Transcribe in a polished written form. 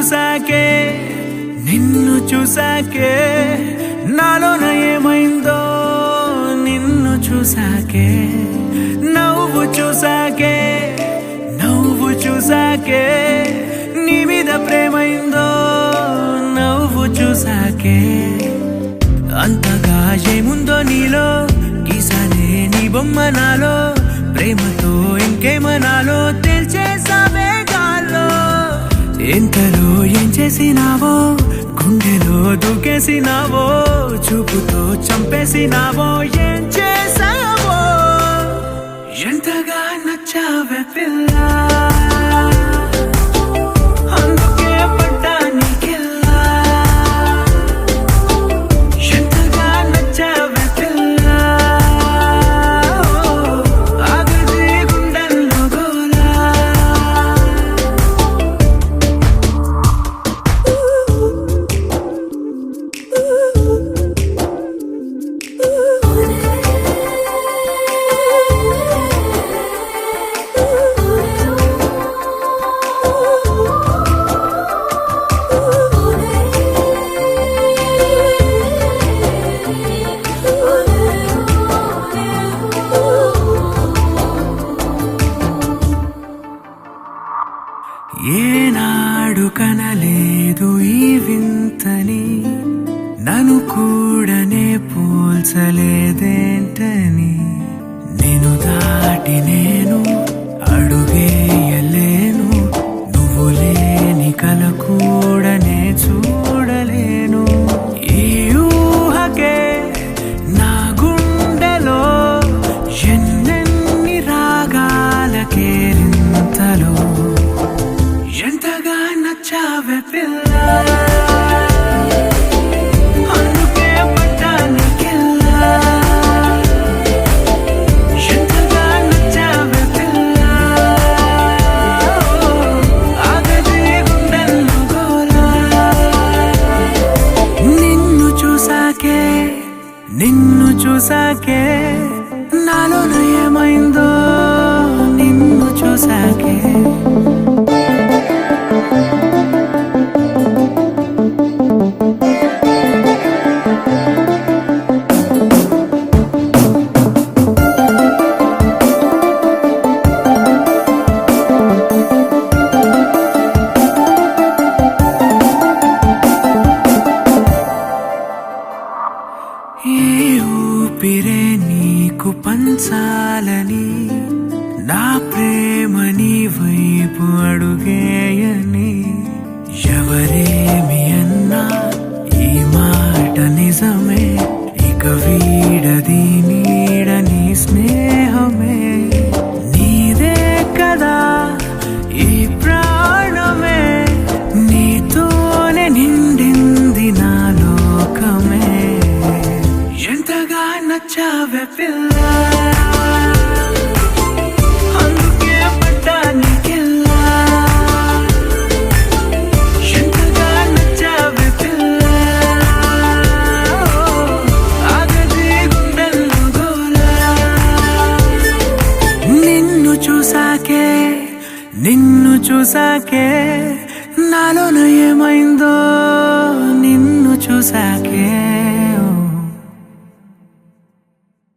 చూసాకే నిన్ను చూసాకే నాలోన ఏమైందో నిన్ను చూసాకే నవ్వు చూసాకే నీ మీద ప్రేమైందో నవ్వు చూసాకే అంతగా ఏముందో నీలో గీసానే నీ బొమ్మ నాలో ప్రేమతో ఇంకేమనాలో తెలిచేసావే గాల్లో ఎంతలో ఏం చేసినావో గుండెలో దూకేసినావో చూపుతో చంపేసినావో ఏం చేసావో ఎంతగా నచ్చావే పిల్ల అందుకే పడ్డా నీకెల్లా ఎంతగా నచ్చావే పిల్ల ఆగదే గుండెల్లో గోలా ఏనాడు కనలేదు ఈ వింతని నన్ను కూడానే పోల్చలేదేంటని నేను దాటి నేను అడుగేయలేను నువ్వు లేని కల కూడానే చూడలేను ఈ ఊహకే నా గుండెలో ఎన్నెన్ని రాగాలకేరింతలో ఎంతగా నచ్చావే పిల్ల అందుకే పడ్డా నీకెల్లా ఎంతగా నచ్చావే పిల్ల ఆగదే గుండెల్లో గోలా నిన్ను చూసాకే నాలోన ఏమైందో నిన్ను చూసాకే ఏ ఊపిరే నీకు పంచాలని నా ప్రేమ నీ వైపు అడుగేయని ఎవరేమి అన్నా ఈ మాట నిజమే ఇక వీడది నీడని స్నేహమే నీదే కదా ఈ ప్రాణమే నీతోనే నిండింది నా లోకమే ఎంతగా నచ్చావే పిల్ల అందుకే పడ్డా నీకెల్లా ఎంతగా నచ్చావే పిల్ల ఆగదే గుండెల్లో గోలా నిన్ను చూసాకే నాలోన ఏమైందో